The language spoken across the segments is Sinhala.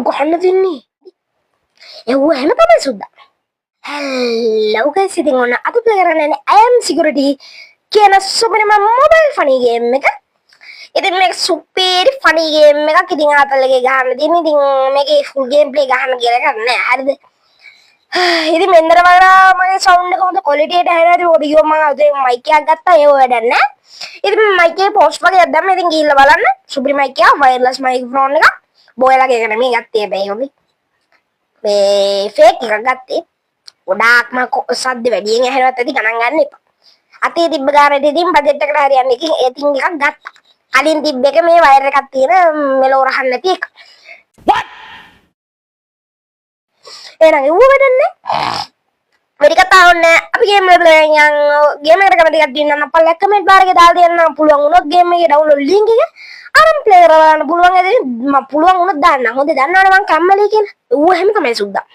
ගහන්න දෙන්නේ. එව්ව එහෙම තමයි සුද්දා. Hello guys, ඉතින් ඔන්න අද ප්ලේ කරන්නේ I am security කියන සුපිරිම මොබයිල් ෆනි ගේම් එක. ඉතින් මේක සුපිරි ෆනි ගේම් එකක්. ඉතින් ආතල් එකේ ගහන්න තියෙන්නේ. ඉතින් මේකේ ෆුල් ගේම් ප්ලේ ගහන්න කියලා එකක් නෑ. හරිද? ඉතින් මෙන්නර වගේම මගේ සවුන්ඩ් එක හොඳ ක්වොලිටි එකට හැරෙද්දී ඔඩියෝ මම අද මයික් එකක් ගත්තා. ඒක වැඩක් නෑ. ඉතින් මයික් එකේ පෝස්ට් වගේ දැම්ම. ඉතින් ගිහිල්ලා බලන්න. සුපිරි මයික් එක වයර්ලස් මයික්‍රොෆෝන් එක. බෝයලාගේ එක නෙමෙයි ගත්තේ බෑ ඔබේ. මේ ෆේක් එකක් ගත්තේ. ගොඩාක්ම සද්ද වැඩියෙන් ඇහෙනවත් ඇති ගණන් ගන්න එපා. අතේ තිබ්බ ගානට ඉතින් බජට් එකට හරියන්නේ ඉතින් ඒ තින් එකක් ගත්තා. කලින් තිබ්බ එක මේ වයර් එකක් තියෙන මෙලෝ රහන්න නැති එක. what? එහෙනම් ඌව වැඩන්නේ. වැඩි කතාවක් නෑ. අපි ගේම් එක ප්ලේ යන් ගේම් එකට කැමති කට්ටිය නම් අපල්ලා කමෙන්ට් බාර් එකේ දාලා දෙන්න පුළුවන් වුණොත් ගේම් එකේ ඩවුන්ලෝඩ් ලින්ක් එක අරන් ප්ලේ කරලා පුළුවන් ඇදී මම පුළුවන් වුණොත් දාන්න. හොඳ දන්නවනේ මං කම්මැලි කියලා. ඌව එහෙම තමයි සුද්දා.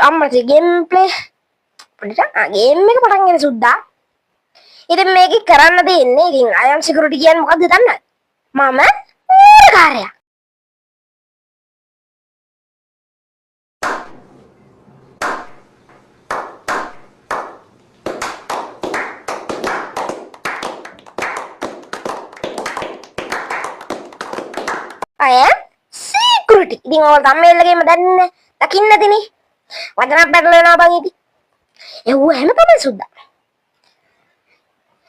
අම්මට ගේම් ප්ලේ ගේම් එක පටන් ගන්න සුද්දා. ඉතින් මේක කරන්න දෙන්නේ ඉතින් I am security කියන්නේ මොකද්ද දන්නවද? මම කාර්යයක්. I am security. ඉතින් ඔයාලා thumbnail එකේම දන්නේ දකින්න නැතිනේ. වචනක් පැටලෙනවා බං ඉතින්. එව්ව එහෙම තමයි සුද්දා.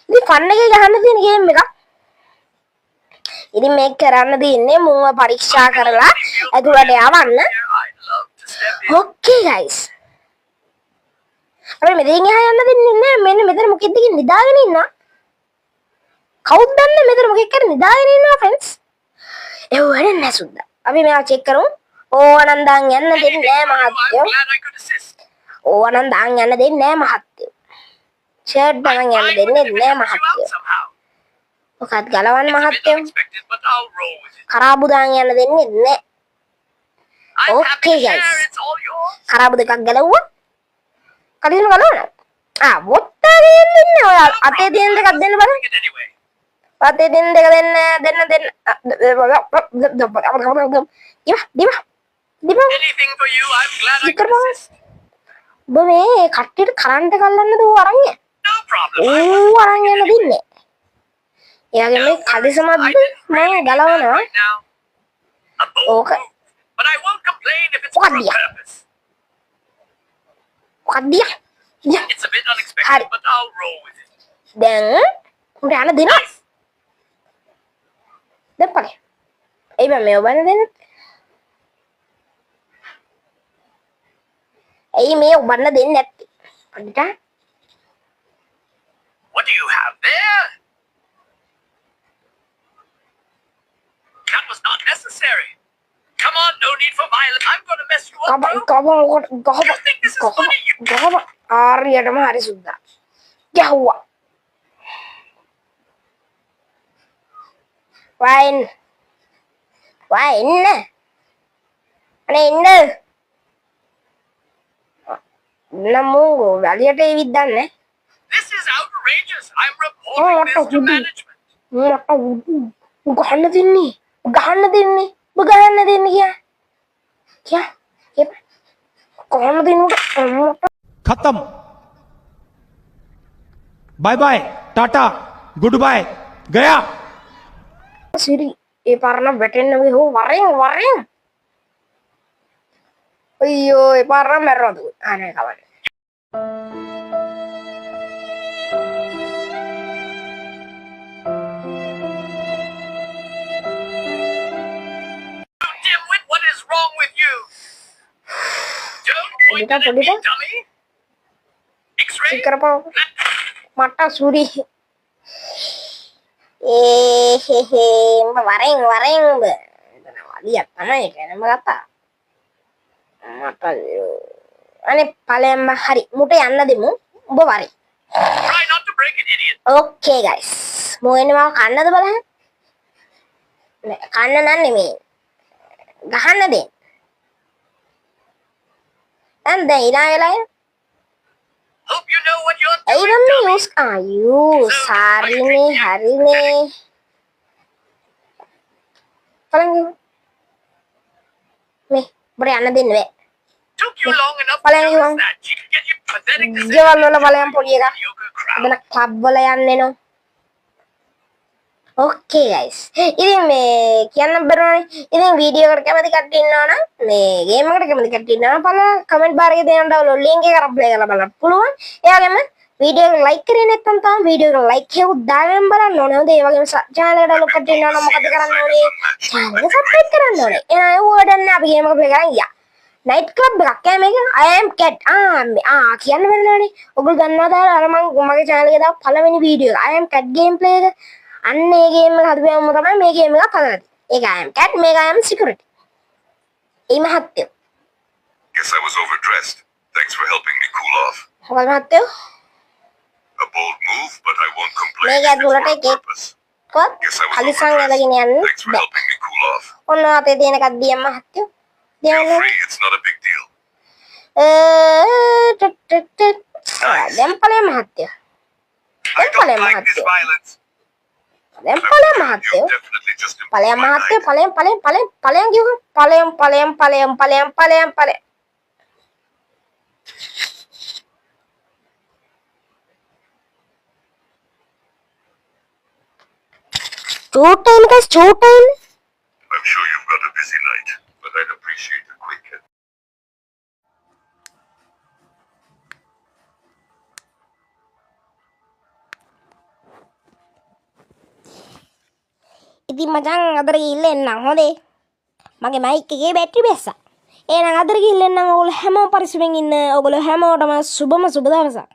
ඉතින් ෆන් එකේ ගහන්න තියෙන ගේම් එකක්. ඉතින් මේක කරන්න දෙන්නේ මුව පරීක්ෂා කරලා ඇතුළට යවන්න. Okay guys. අපි මෙතනින් එහා යන්න දෙන්නේ නැහැ. මෙන්න මෙතන මොකෙද්ද කියලා නිදාගෙන ඉන්නවා. කවුද දන්නේ මෙතන මොකෙක් කර නිදාගෙන ඉන්නවා friends. එව්ව නෑ සුද්දා. අපි මේවා චෙක් කරමු. ඕනනම් දාන් යන්න දෙන්නේ නැහැ මහත්තයෝ. ඕනනම් දාන් යන්න දෙන්නේ නැහැ මහත්තයෝ. ෂර්ට් දාන් යන්න දෙන්නේ නැහැ මහත්තයෝ. මොකක්ද ගලවන්න මහත්තයෝ. කරාබු දාන් යන්න දෙන්නේ නැහැ. ඕකේ ගයිස්. කරාබු දෙකක් ගලවුවා. කලින් ගලවන්න. වොට්ටා දෙන්නේ ඔය අතේ දෙන්න දෙකක් දෙන්න බලන්න. අතේ දෙන්න දෙක දෙන්න. Anything for you. I'm glad I could assist. මේ කට්ටියට කරන්ට් එක අල්ලන්නද ඌ අරන් යන්නේ? No problem. ඌ අරන් යන්න දෙන්නේ. එයාගේ මේ කලිසමක්ද මම ගලවනවා. ඕක. But I won't complain if it's for a purpose. කඩිය. It's a bit unexpected but I'll roll with it. දැන් උඹ යන්න දෙනවා. දෙපළ. එයි මම මේ ඔබන දෙන්න. එයි මේ ඔබන්න දෙන්නේ නැත්තේ. පොඩ්ඩට. What do you have there? That was not necessary. Come on, no need for violence. I'm going to mess you up. You think this is funny? ආරියටම හරි සුද්දා. ගැහුවා. වයින්. අනේ ඉන්න. නමෝ වැලියට එවිත් දන්නේ. This is outrageous. I'm reporting this to management. ගහන්න දෙන්නේ. ගහන්න දෙන්නේ කියා. ගහන්න දෙන්නේ. खत्म बाय बाय टाटा गुड बाय गया සිරි ඒ පාරණ වැටෙන්න මේ හො වරෙන් අයියෝ ඒ පාරණ මැරෙනවද අනේ කවන්නේ Dimwit, what is wrong with you? Don't point at me, dummy. X-ray. සිකරපා මට සුරි උඹ වරෙන් වලියක් තමයි කියනම ගත්තා මට අනේ ඵලයන්ම හරි මුට යන්න දෙමු උඹ වරෙන් Try not to break it, idiot. Okay guys මොකෙන්නේ මම කන්නද බලන්න නෑ කන්න නෙමෙයි ගහන්න දෙන්න and then ඉනායලා Hope you know what you're I doing, don't dummy. use sorry hurry පළයන් මේ බර යන්න දෙන්න බෑ. Took you long enough to Paling notice yung- that. You can get your pathetic ගෙවල් වල පළයන් පොඩි එකා. mediocre crowd. අදන ක්ලබ් වල යන්නේ නෝ. ඕකේ ගයිස්. ඉතින් මේ කියන්න බැරුණානේ. ඉතින් වීඩියෝ එකට කැමති කට්ටිය ඉන්නවා නම් මේ ගේම් එකට කැමති කට්ටිය ඉන්නවා නම් බලන්න කමෙන්ට් බාර් එකේ දෙන්න ඩවුන්ලෝඩ් ලින්ක් එක කරලා ප්ලේ කරලා බලන්න පුළුවන්. ඒ වගේම වීඩියෝ එක ලයික් කරේ නැත්නම් තමයි වීඩියෝ එක ලයික් එකක් දාගෙන බලන්න ඕනේ. හොඳ ඒ වගේම channel එකට ඩවුන්ලෝඩ් කට්ටිය ඉන්නවා නම් මොකද කරන්න ඕනේ? channel එක subscribe කරන්න ඕනේ. එහෙනම් ඒ වඩන්න අපි ගේම් එක ප්ලේ කරන් ගියා. නයිට් ක්ලබ් එකක් ඈ මේක I am cat කියන්න බැරිනේ. ඔයගොල්ලෝ දන්නවද අර මම මගේ channel එකේ දාපු පළවෙනි වීඩියෝ එක I am cat gameplay එක. අන්න ඒ ගේම් එක හදපුවම තමයි මේ ගේම් එක හදලා තියෙන්නේ. ඒක I am cat මේක I am security. ඒ මහත්තයෝ. Guess I was overdressed. Thanks for helping me cool off. මොකද මහත්තයෝ? A bold move, but I won't complain Make if it it's for a like it. purpose. කොත් Guess I was අලිසං overdressed. වලගෙන යන්න Thanks for බෑ. helping me cool off. ඔන්න අපේ තියෙන එකක් දියම් මහත්තයෝ. Feel දියම් free, it's not a big deal. දැන් ඵලයන් මහත්තයෝ. I Don't don't play like this Mahatma. violence. දැන් I'm ඵලයන් sure මහත්තයෝ. you definitely just improved ඵලයන් my මහත්තයෝ night. ඵලයන් කිව්වා. ඵලයන්. Show time guys, show time. I'm sure you've got a busy night, but I'd appreciate a quick hit. ඉතින් මචං අදට ගිහිල්ලා එන්නම් හොඳේ. මගේ මයික් එකේ බැටරි බැස්සා. එහෙනම් අදට ගිහිල්ලා එන්නම්. ඔයගොල්ලෝ හැමෝම පරිස්සමෙන් ඉන්න. ඔයගොල්ලෝ හැමෝටම සුබම සුබ දවසක්.